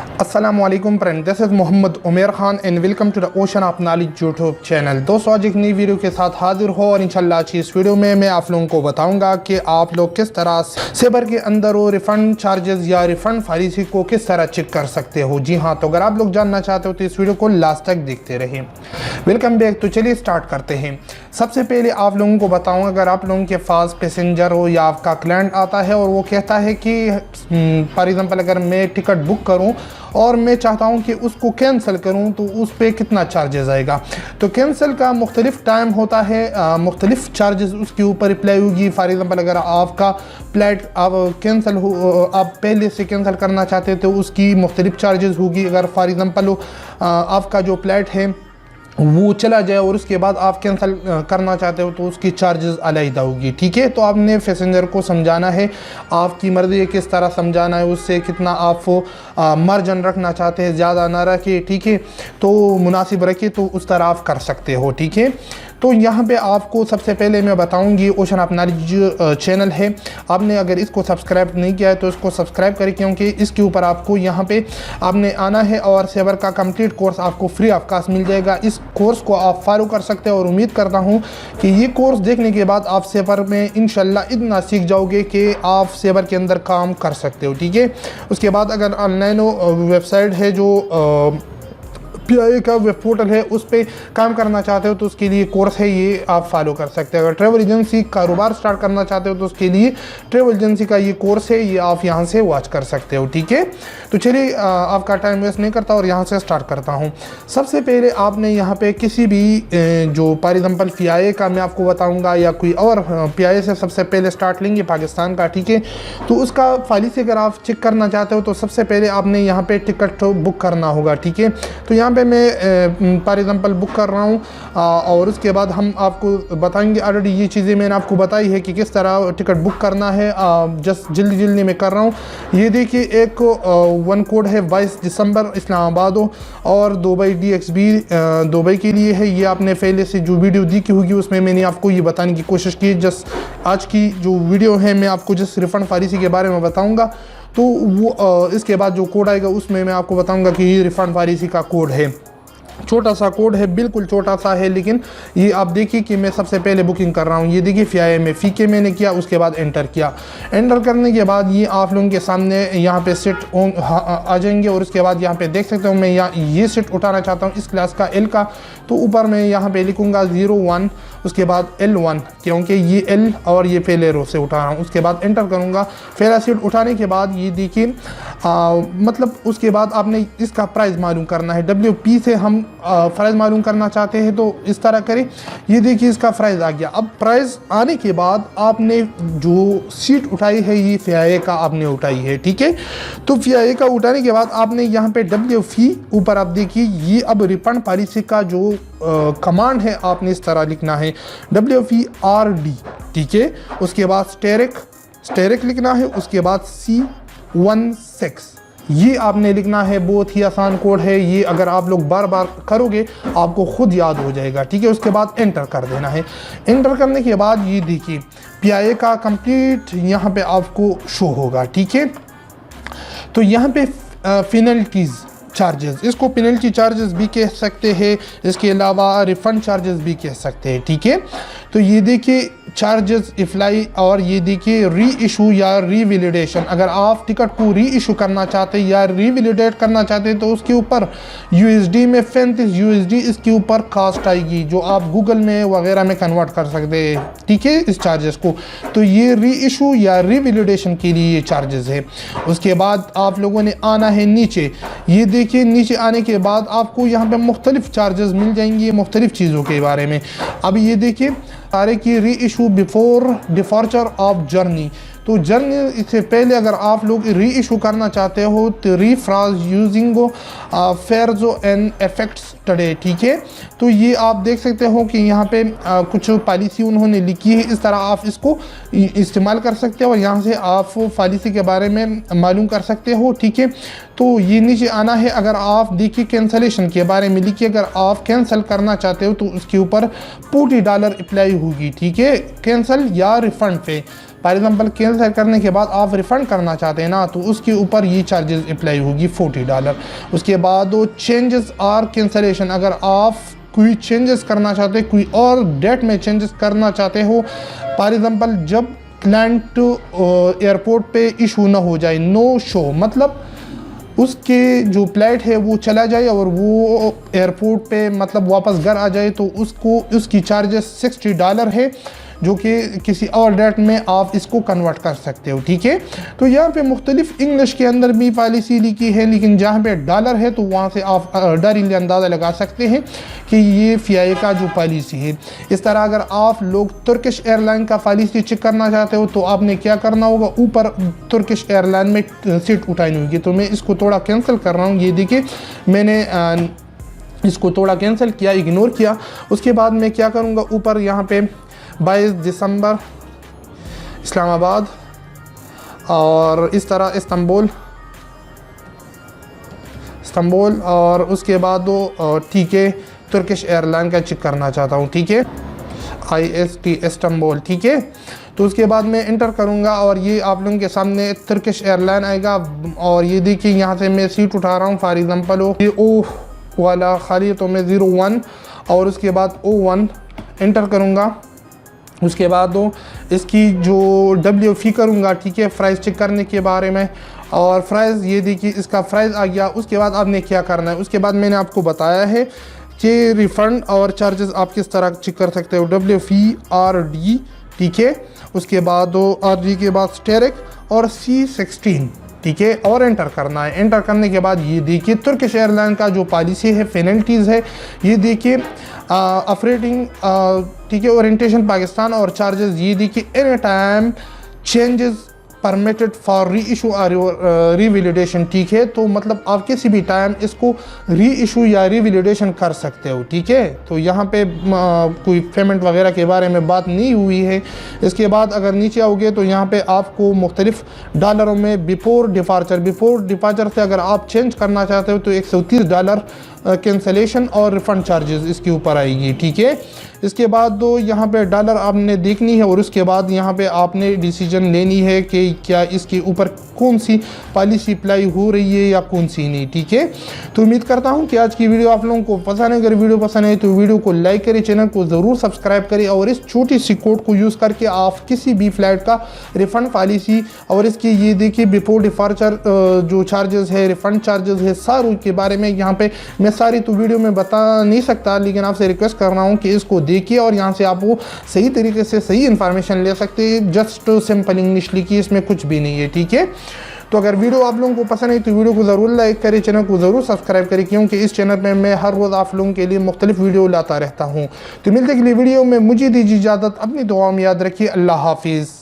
Assalamualaikum friend, this is 𝗪𝗵𝗿 and welcome to the Ocean of Knowledge YouTube channel। दोस्तों आज एक नई video के साथ हाजिर हो और इंशाल्लाह आज की इस वीडियो में मैं आप लोगों को बताऊंगा कि आप लोग किस तरह सेबर के अंदर वो रिफंड चार्जेस या रिफंड पॉलिसी को किस तरह चेक कर सकते हो। जी हाँ, तो अगर आप लोग जानना चाहते हो तो इस वीडियो को लास्ट तक देखते रहें। Welcome back. तो चलिए स्टार्ट करते हैं। सबसे पहले आप लोगों को बताऊँगा, अगर आप लोगों के पास पैसेंजर हो या आपका क्लाइंट आता है और वो कहता है कि फॉर एग्जाम्पल अगर मैं टिकट बुक करूँ और मैं चाहता हूं कि उसको कैंसिल करूं तो उस पर कितना चार्जेस आएगा। तो कैंसिल का मुख्तलिफ टाइम होता है, मुख्तलिफ चार्जेस उसके ऊपर अप्लाई होगी। फॉर एग्जांपल अगर आपका फ्लाइट आप कैंसिल हो, आप पहले से कैंसिल करना चाहते तो उसकी मुख्तलिफ चार्जेस होगी। अगर फॉर एग्जांपल आपका जो फ्लाइट है वो चला जाए और उसके बाद आप कैंसिल करना चाहते हो तो उसकी चार्जेस अलग होगी। ठीक है, तो आपने पैसेंजर को समझाना है, आपकी मर्ज़ी है किस तरह समझाना है, उससे कितना आप मार्जिन रखना चाहते हैं, ज़्यादा ना रखे। ठीक है, तो मुनासिब रखे तो उस तरह आप कर सकते हो। ठीक है, तो यहाँ पे आपको सबसे पहले मैं बताऊँगी ओशन ऑफ नॉलेज चैनल है, आपने अगर इसको सब्सक्राइब नहीं किया है तो इसको सब्सक्राइब करें, क्योंकि इसके ऊपर आपको यहाँ पे आपने आना है और सेबर का कंप्लीट कोर्स आपको फ्री ऑफ कॉस्ट मिल जाएगा। इस कोर्स को आप फॉलो कर सकते हैं और उम्मीद करता हूँ कि ये कोर्स देखने के बाद आप सेबर में इंशाल्लाह इतना सीख जाओगे कि आप सेबर के अंदर काम कर सकते हो। ठीक है, उसके बाद अगर ऑनलाइन वेबसाइट है जो PIA का वेब पोर्टल है उस पर काम करना चाहते हो तो उसके लिए कोर्स है, ये आप फॉलो कर सकते हैं। अगर ट्रैवल एजेंसी कारोबार स्टार्ट करना चाहते हो तो उसके लिए ट्रैवल एजेंसी का ये कोर्स है, ये आप यहाँ से वॉच कर सकते हो। ठीक है, तो चलिए आपका टाइम वेस्ट नहीं करता और यहाँ से स्टार्ट करता हूँ। सबसे पहले आपने यहाँ पे किसी भी जो फॉर एग्जाम्पल PIA का मैं आपको बताऊँगा या कोई और PIA से सबसे पहले स्टार्ट लेंगे पाकिस्तान का। ठीक है, तो उसका पॉलिसी अगर आप चेक करना चाहते हो तो सबसे पहले आपने यहाँ पे टिकट बुक करना होगा। ठीक है, तो यहाँ पे मैं फॉर एग्जांपल बुक कर रहा हूँ और उसके बाद हम आपको बताएंगे। ऑलरेडी ये चीज़ें मैंने आपको बताई है कि किस तरह टिकट बुक करना है, जस्ट जल्दी में कर रहा हूँ। ये देखिए एक वन कोड है 22 दिसंबर इस्लामाबाद और दुबई DXB दुबई के लिए है। ये आपने पहले से जो वीडियो दी की होगी उसमें मैंने आपको ये बताने की कोशिश की। जस्ट आज की जो वीडियो है मैं आपको जस्ट रिफंड पॉलिसी के बारे में बताऊँगा, तो वो इसके बाद जो कोड आएगा उसमें मैं आपको बताऊंगा कि ये रिफंड पॉलिसी का कोड है। छोटा सा कोड है, बिल्कुल छोटा सा है, लेकिन ये आप देखिए कि मैं सबसे पहले बुकिंग कर रहा हूँ। ये देखिए PIA में फ़ी मैंने किया, उसके बाद एंटर किया। एंटर करने के बाद ये आप लोगों के सामने यहाँ पे सीट आ जाएंगे और उसके बाद यहाँ पे देख सकते हो मैं यहाँ ये सीट उठाना चाहता हूँ इस क्लास का L का, तो ऊपर मैं यहाँ पे लिखूँगा 01, उसके बाद L1, क्योंकि ये L और ये पहले रो से उठा रहा हूँ। उसके बाद एंटर करूँगा। पहला सीट उठाने के बाद ये देखिए मतलब उसके बाद आपने इसका प्राइस मालूम करना है। WP से हम प्राइस मालूम करना चाहते हैं तो इस तरह करें। ये देखिए इसका प्राइस आ गया। अब प्राइस आने के बाद आपने जो सीट उठाई है ये PIA का आपने उठाई है। ठीक है, तो PIA का उठाने के बाद आपने यहाँ पे WP ऊपर आप देखिए ये अब रिफंड पॉलिसी का जो कमांड है आपने इस तरह लिखना है WFRD। ठीक है, उसके बाद स्टेरिक लिखना है, उसके बाद C16 ये आपने लिखना है। बहुत ही आसान कोड है ये, अगर आप लोग बार बार करोगे आपको खुद याद हो जाएगा। ठीक है, उसके बाद एंटर कर देना है। एंटर करने के बाद ये देखिए PIA का कंप्लीट यहाँ पे आपको शो होगा। ठीक है, तो यहाँ पे पेनल्टीज चार्जेस, इसको पेनल्टी चार्जेस भी कह सकते हैं, इसके अलावा रिफंड चार्जेस भी कह सकते हैं। ठीक है, तो ये देखिए चार्जेस अप्लाई और ये देखिए री इशू या रीवैलिडेशन। अगर आप टिकट को री इशू करना चाहते हैं या रीवैलिडेट करना चाहते हैं तो उसके ऊपर USD में 35 USD इसके ऊपर कास्ट आएगी, जो आप गूगल में वगैरह में कन्वर्ट कर सकते हैं। ठीक है, इस चार्जेस को, तो ये री इशू या रीवैलिडेशन के लिए ये चार्जेस है। उसके बाद आप लोगों ने आना है नीचे। ये देखिए नीचे आने के बाद आपको यहाँ पे मुख्तलिफ चार्जेस मिल जाएंगे मुख्तलिफ चीज़ों के बारे में। अब ये देखिए सारे की री इशू बिफोर डिफॉर्चर ऑफ जर्नी, तो जर्नी इससे पहले अगर आप लोग री इशू करना चाहते हो तो रीफ्राज यूजिंग फ़ेयर्स एंड इफेक्ट्स टुडे। ठीक है, तो ये आप देख सकते हो कि यहाँ पे कुछ पॉलिसी उन्होंने लिखी है, इस तरह आप इसको इस्तेमाल कर सकते हो और यहाँ से आप पॉलिसी के बारे में मालूम कर सकते हो। ठीक है, तो ये नीचे आना है। अगर आप देखिए कैंसलेशन के बारे में लिखिए, अगर आप कैंसिल करना चाहते हो तो उसके ऊपर $40 अप्लाई होगी। ठीक है, कैंसिल या रिफंड पे फॉर एग्जांपल कैंसिल करने के बाद आप रिफ़ंड करना चाहते हैं ना, तो उसके ऊपर ये चार्जेस अप्लाई होगी $40। उसके बाद वो चेंजेस और कैंसलेशन, अगर आप कोई चेंजेस करना चाहते हैं, कोई और डेट में चेंजेस करना चाहते हो, फॉर एग्जांपल जब क्लाइंट एयरपोर्ट पे इशू ना हो जाए, नो शो, मतलब उसके जो फ्लाइट है वो चला जाए और वो एयरपोर्ट पे मतलब वापस घर आ जाए, तो उसको उसकी चार्जेस $60 है, जो कि किसी और डेट में आप इसको कन्वर्ट कर सकते हो। ठीक है, तो यहाँ पे मुख्तलिफ इंग्लिश के अंदर भी पॉलिसी लिखी है, लेकिन जहाँ पे डॉलर है तो वहाँ से आप डायरेक्टली अंदाज़ा लगा सकते हैं कि ये फ़ियाए का जो पॉलिसी है। इस तरह अगर आप लोग तुर्किश एयरलाइन का पॉलिसी चेक करना चाहते हो तो आपने क्या करना होगा, ऊपर तुर्किश एयरलाइन में सीट उठानी होगी। तो मैं इसको थोड़ा कैंसिल कर रहा हूँ, ये देखिए मैंने इसको थोड़ा कैंसिल किया, इग्नोर किया। उसके बाद मैं क्या करूँगा, ऊपर यहाँ पे 22 दिसंबर इस्लामाबाद और इस तरह इस्तांबुल, और उसके बाद वो ठीक है तुर्किश एयरलाइन का चेक करना चाहता हूँ। ठीक है, IST इस्तांबुल। ठीक है, तो उसके बाद मैं इंटर करूँगा और ये आप लोगों के सामने तुर्किश एयरलाइन आएगा। और ये देखिए यहाँ से मैं सीट उठा रहा हूँ, फॉर एग्जांपल हो ये O वाला खाली, तो मैं 01 और उसके बाद O1 इंटर करूँगा। उसके बाद दो इसकी जो WF करूँगा, ठीक है, प्राइस चेक करने के बारे में। और प्राइस ये देखिए इसका प्राइस आ गया। उसके बाद आपने क्या करना है, उसके बाद मैंने आपको बताया है कि रिफ़ंड और चार्जेस आप किस तरह चेक कर सकते हो, WFRD। ठीक है, उसके बाद दो RD के बाद स्टेरिक और C16। ठीक है, और एंटर करना है। एंटर करने के बाद ये देखिए तुर्किश एयरलाइन का जो पॉलिसी है, पेनल्टीज़ है, ये देखिए ऑपरेटिंग, ठीक है, ओरिएंटेशन पाकिस्तान और चार्जेस, ये देखिए any time changes permitted for री इशू और रिवैलिडेशन। ठीक है, तो मतलब आप किसी भी टाइम इसको री इशू या रिवैलिडेशन कर सकते हो। ठीक है, तो यहाँ पे कोई पेमेंट वगैरह के बारे में बात नहीं हुई है। इसके बाद अगर नीचे आओगे तो यहाँ पे आपको मुख्तलिफ डॉलरों में बिफोर डिपार्चर से अगर आप चेंज करना चाहते हो तो $130 कैंसलेशन और रिफ़ंड चार्जेस इसके ऊपर आएगी। ठीक है, इसके बाद दो यहाँ पे डॉलर आपने देखनी है और उसके बाद यहाँ पे आपने डिसीजन लेनी है कि क्या इसके ऊपर कौन सी पॉलिसी अप्लाई हो रही है या कौन सी नहीं। ठीक है, तो उम्मीद करता हूँ कि आज की वीडियो आप लोगों को पसंद है। अगर वीडियो पसंद है तो वीडियो को लाइक करें, चैनल को ज़रूर सब्सक्राइब करें और इस छोटी सी कोड को यूज़ करके आप किसी भी फ़्लाइट का रिफ़ंड पॉलिसी और इसकी ये देखिए बिफोर डिपार्चर जो चार्जेस है, रिफ़ंड चार्जेस है, सारों के बारे में यहाँ पे मैं सारी तो वीडियो में बता नहीं सकता, लेकिन आपसे रिक्वेस्ट कर रहा हूँ कि इसको देखिए और यहाँ से आप वो सही तरीके से सही इन्फॉर्मेशन ले सकते हैं। जस्ट सिंपल इंग्लिश लिखिए, इसमें कुछ भी नहीं है। ठीक है, तो अगर वीडियो आप लोगों को पसंद है तो वीडियो को ज़रूर लाइक करें, चैनल को ज़रूर सब्सक्राइब करें, क्योंकि इस चैनल में मैं हर रोज़ आप लोगों के लिए मुख्तलिफ वीडियो लाता रहता हूँ। तो मिलते अगली वीडियो में, मुझे दीजिए इजाज़त, अपनी दुआ में याद रखिए। अल्लाह हाफिज़।